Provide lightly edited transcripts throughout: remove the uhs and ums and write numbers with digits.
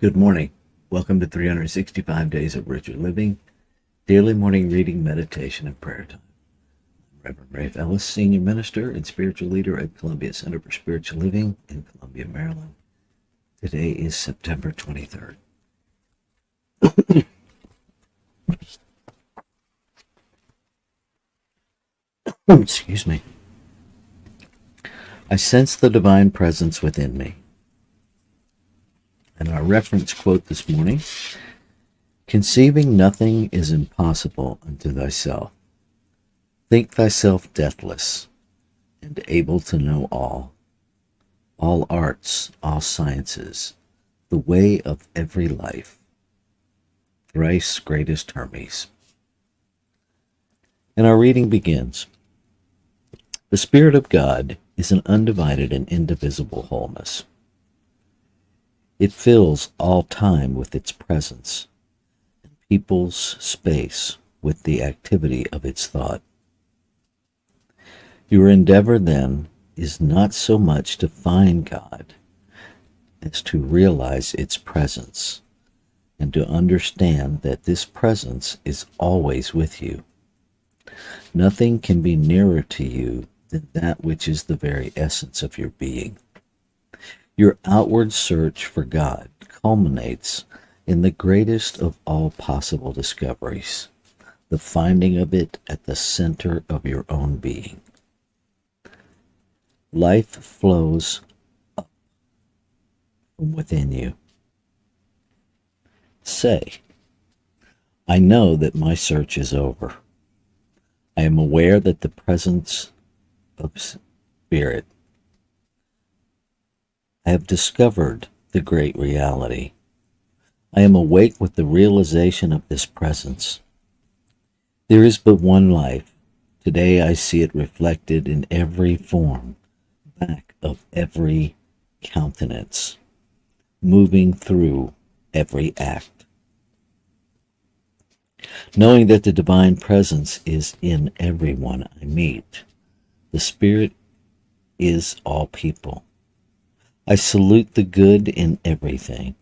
Good morning. Welcome to 365 Days of Richer Living, daily morning reading, meditation, and prayer time. I'm Reverend Ray Ellis, Senior Minister and Spiritual Leader at Columbia Center for Spiritual Living in Columbia, Maryland. Today is September 23rd. Excuse me. I sense the divine presence within me. And our reference quote this morning: conceiving nothing is impossible unto thyself. Think thyself deathless, and able to know all arts, all sciences, the way of every life. Thrice greatest Hermes. And our reading begins. The Spirit of God is an undivided and indivisible wholeness. It fills all time with its presence, and peoples space with the activity of its thought. Your endeavor, then, is not so much to find God as to realize its presence and to understand that this presence is always with you. Nothing can be nearer to you than that which is the very essence of your being. Your outward search for God culminates in the greatest of all possible discoveries, the finding of it at the center of your own being. Life flows up from within you. Say, I know that my search is over. I am aware that the presence of Spirit. I have discovered the great reality. I am awake with the realization of this presence. There is but one life. Today I see it reflected in every form, back of every countenance, moving through every act. Knowing that the divine presence is in everyone I meet, the Spirit is all people. I salute the good in everything.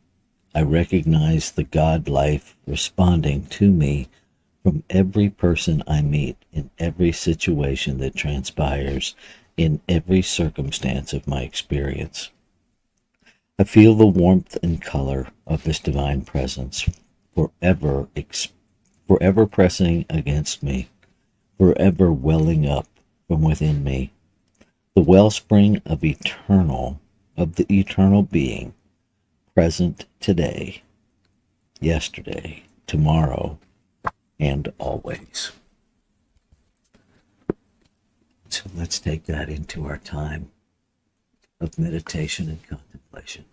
I recognize the God life responding to me from every person I meet, in every situation that transpires, in every circumstance of my experience. I feel the warmth and color of this divine presence forever pressing against me, forever welling up from within me, the wellspring of the eternal being, present today, yesterday, tomorrow, and always. So let's take that into our time of meditation and contemplation.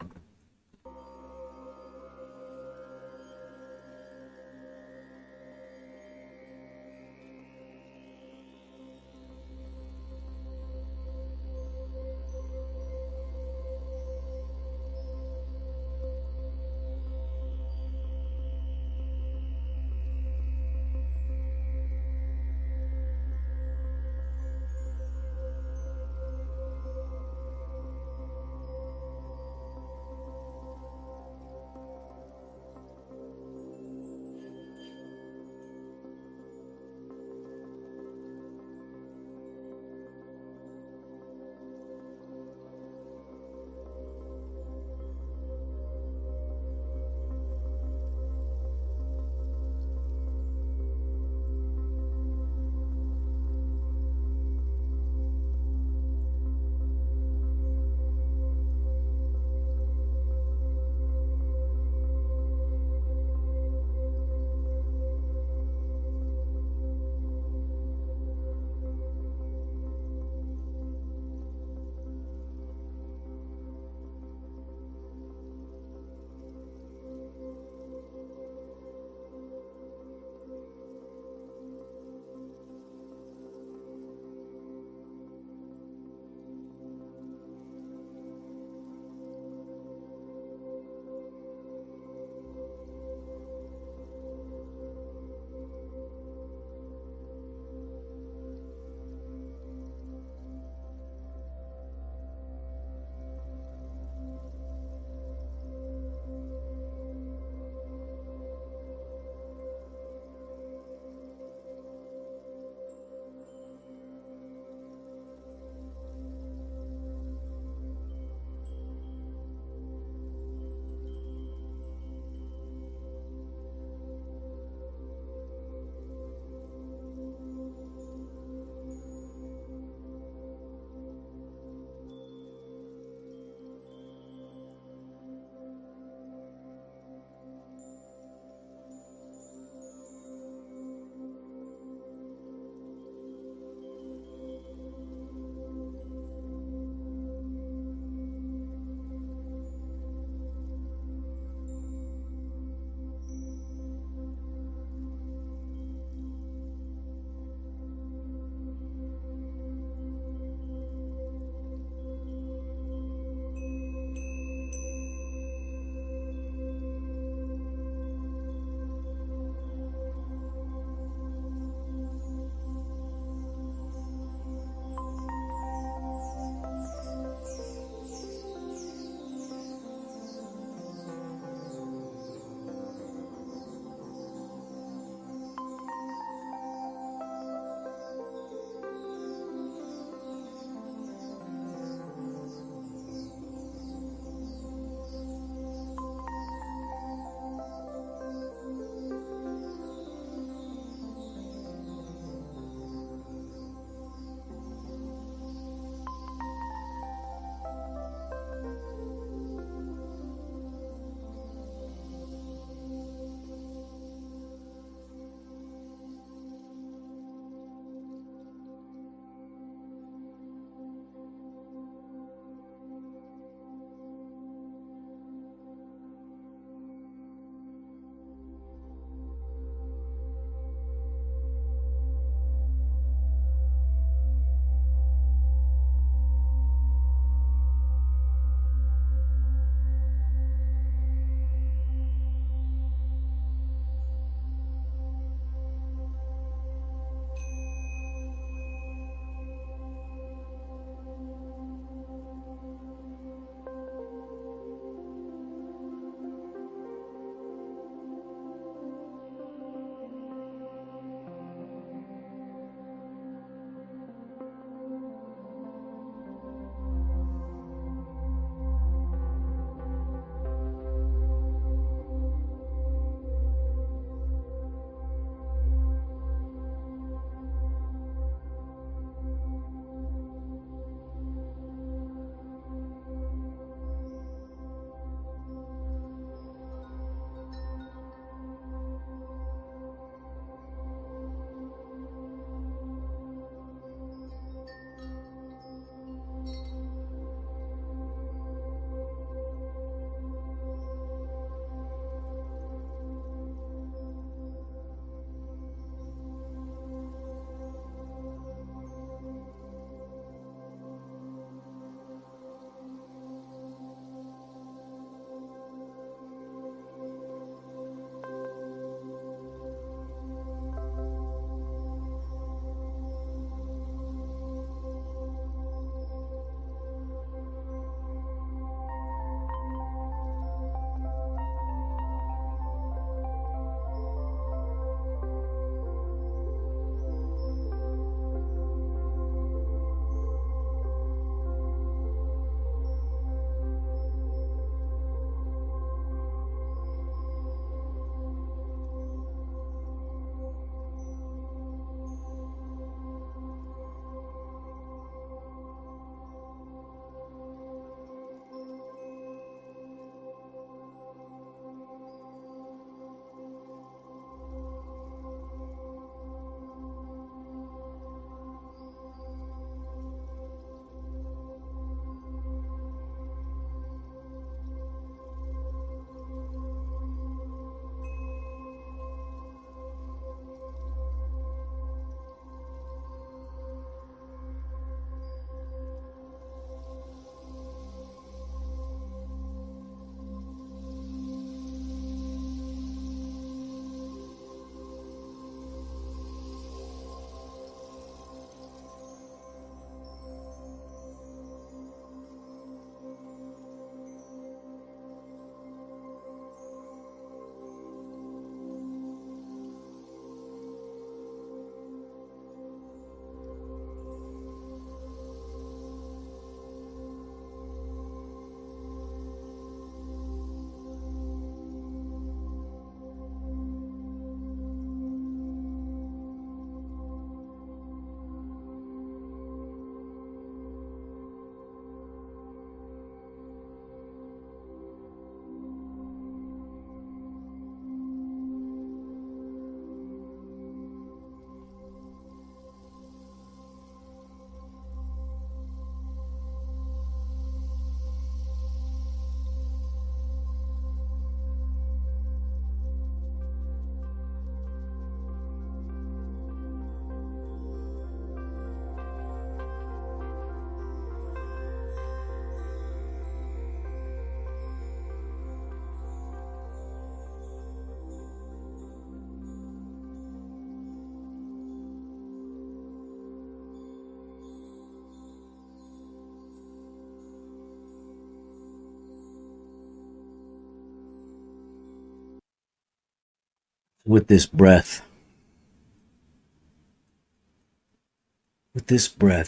With this breath,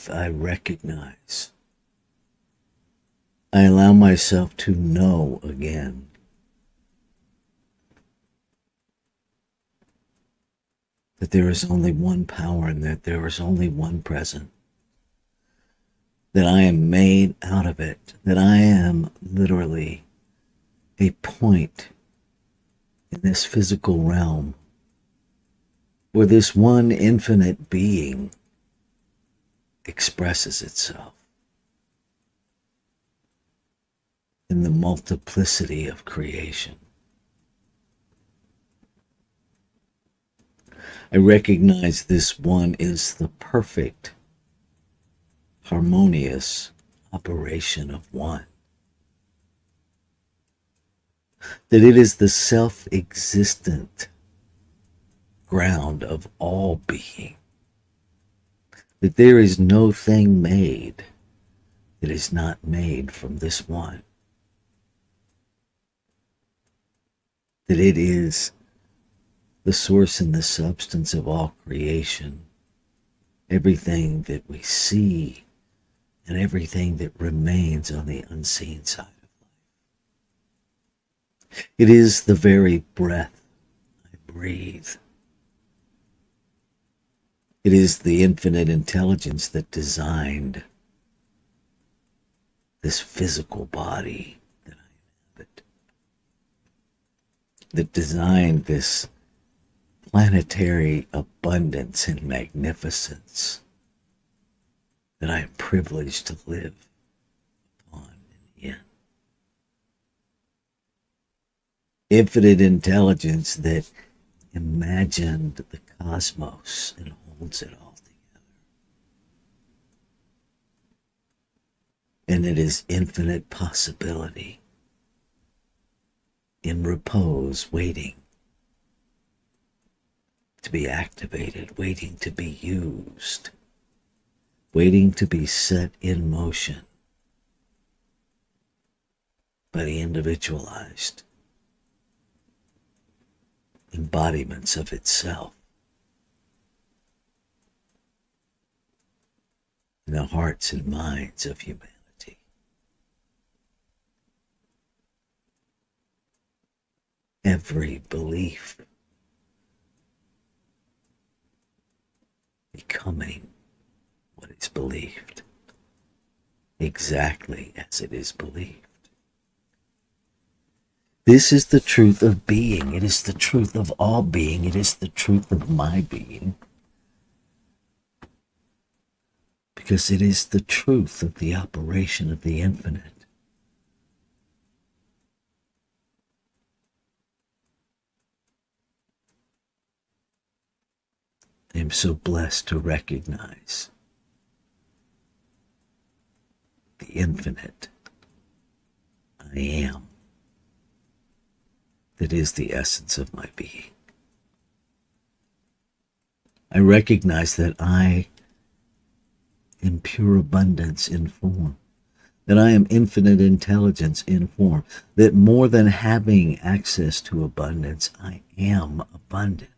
I recognize. I allow myself to know again that there is only one power and that there is only one present, that I am made out of it, that I am literally a point in this physical realm where this one infinite being expresses itself in the multiplicity of creation. I recognize this one is the perfect, harmonious operation of one. That it is the self-existent ground of all being. That there is no thing made that is not made from this one. That it is the source and the substance of all creation. Everything that we see and everything that remains on the unseen side of life. It is the very breath I breathe. It is the infinite intelligence that designed this physical body that I inhabit, that designed this planetary abundance and magnificence that I am privileged to live upon and in. Infinite intelligence that imagined the cosmos and holds it all together. And it is infinite possibility in repose, waiting to be activated, waiting to be used, waiting to be set in motion by the individualized embodiments of itself in the hearts and minds of humanity. Every belief becoming what is believed, exactly as it is believed. This is the truth of being. It is the truth of all being. It is the truth of my being. Because it is the truth of the operation of the infinite. I am so blessed to recognize the infinite I am. That is the essence of my being. I recognize that I am pure abundance in form, that I am infinite intelligence in form, that more than having access to abundance, I am abundant.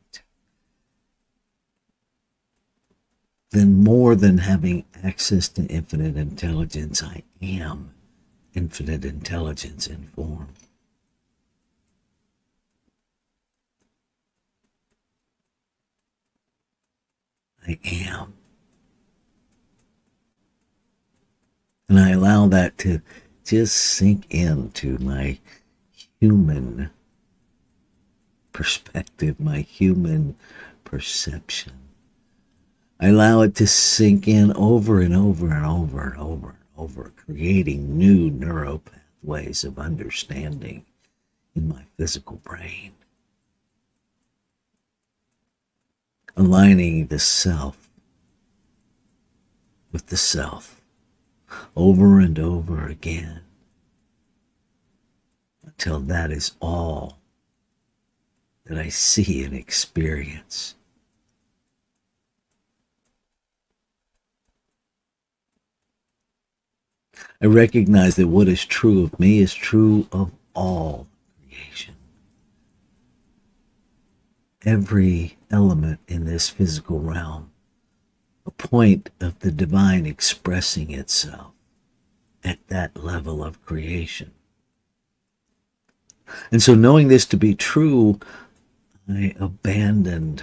Then more than having access to infinite intelligence, I am infinite intelligence in form. I am. And I allow that to just sink into my human perspective, my human perception. I allow it to sink in over and over and over and over and over, creating new neural pathways of understanding in my physical brain. Aligning the self with the self over and over again until that is all that I see and experience. I recognize that what is true of me is true of all creation. every element in this physical realm a point of the divine expressing itself at that level of creation. And so knowing this to be true, I abandon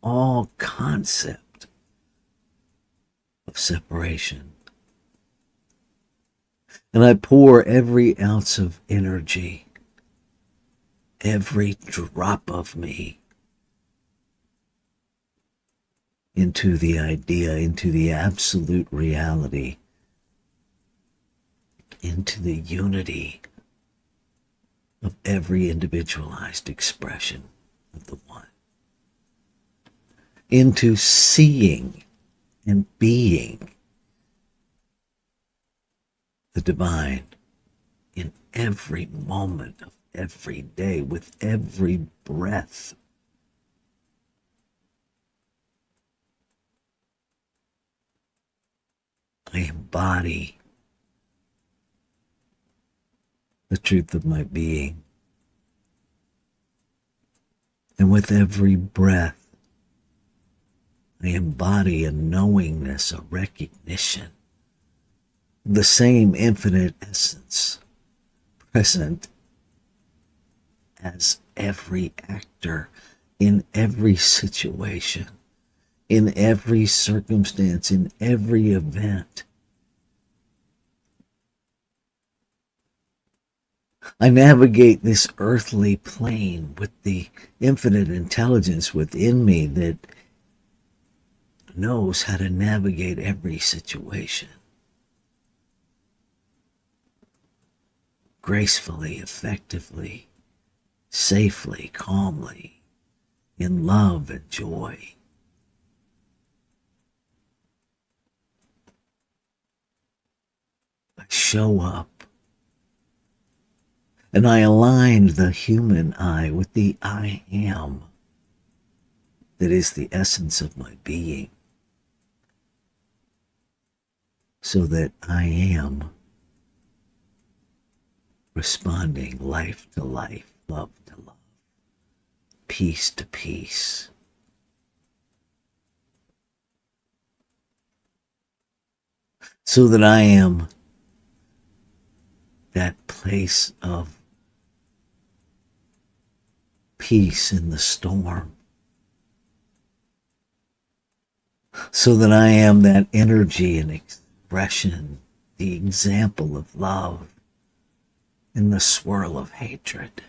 all concept of separation. And I pour every ounce of energy, every drop of me, into the idea, into the absolute reality, into the unity of every individualized expression of the One, into seeing and being the divine in every moment of every day, with every breath. I embody the truth of my being. And with every breath, I embody a knowingness, a recognition, the same infinite essence present as every actor in every situation, in every circumstance, in every event. I navigate this earthly plane with the infinite intelligence within me that knows how to navigate every situation gracefully, effectively, safely, calmly, in love and joy. I show up and I aligned the human I with the I am that is the essence of my being, so that I am responding life to life, love to love, peace to peace. So that I am that place of peace in the storm. So that I am that energy and expression, the example of love in the swirl of hatred.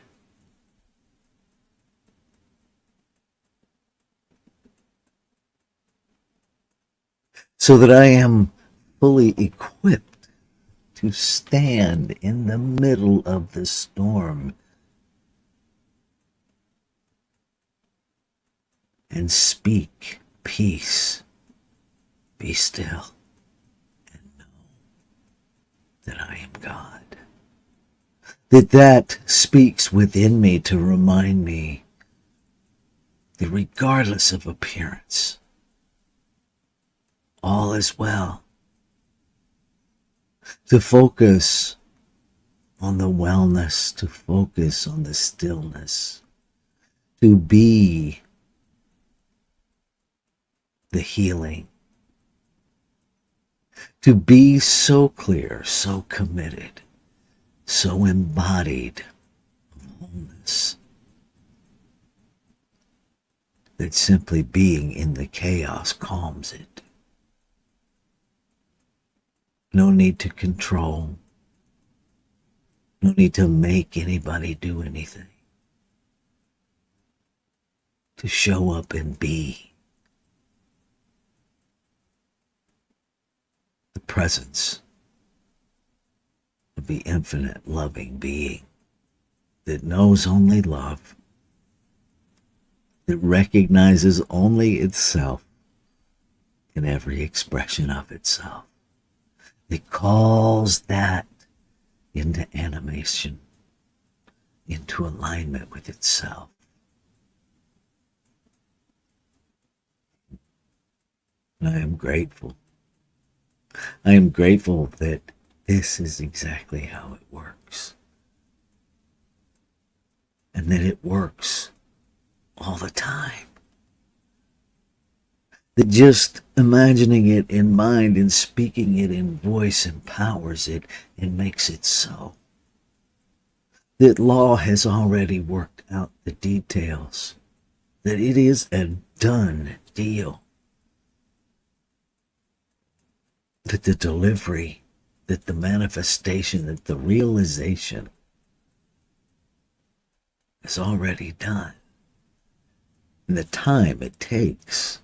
So that I am fully equipped to stand in the middle of the storm and speak peace. Be still and know that I am God. That speaks within me to remind me that regardless of appearance, all is well. To focus on the wellness, to focus on the stillness, to be the healing, to be so clear, so committed, so embodied of wholeness, that simply being in the chaos calms it. No need to control, no need to make anybody do anything. To show up and be the presence of the infinite loving being that knows only love, that recognizes only itself in every expression of itself. It calls that into animation, into alignment with itself. And I am grateful. I am grateful that this is exactly how it works. And that it works all the time. That just imagining it in mind and speaking it in voice empowers it and makes it so. That law has already worked out the details. That it is a done deal. That the delivery, that the manifestation, that the realization is already done. And the time it takes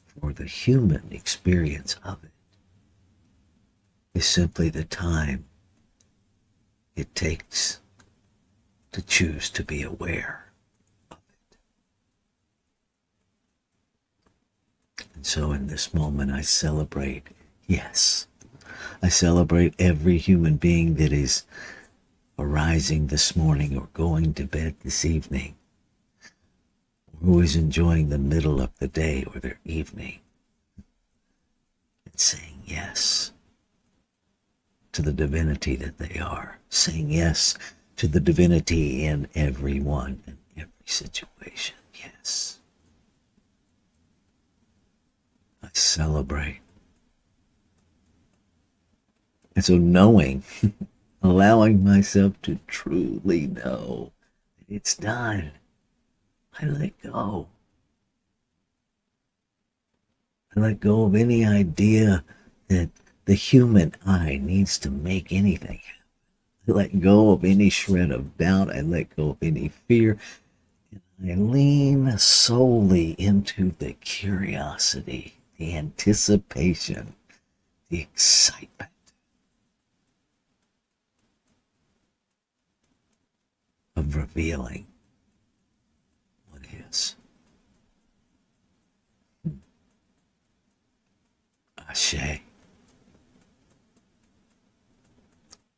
for the human experience of it is simply the time it takes to choose to be aware of it. And so in this moment, I celebrate, yes, I celebrate every human being that is arising this morning or going to bed this evening, or who is enjoying the middle of the day or their evening, and saying yes to the divinity that they are, saying yes to the divinity in everyone and every situation. Yes. I celebrate. And so knowing, allowing myself to truly know that it's done, I let go. I let go of any idea that the human eye needs to make anything happen. I let go of any shred of doubt. I let go of any fear. And I lean solely into the curiosity, the anticipation, the excitement of revealing what is. Ashe.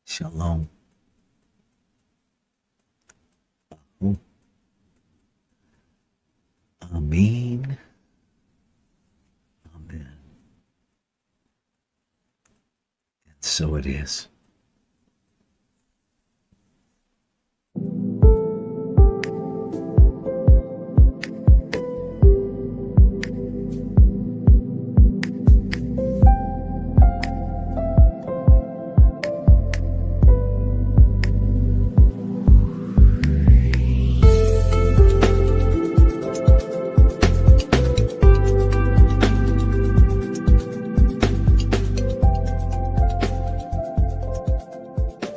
Shalom. Amen. Amen. And so it is.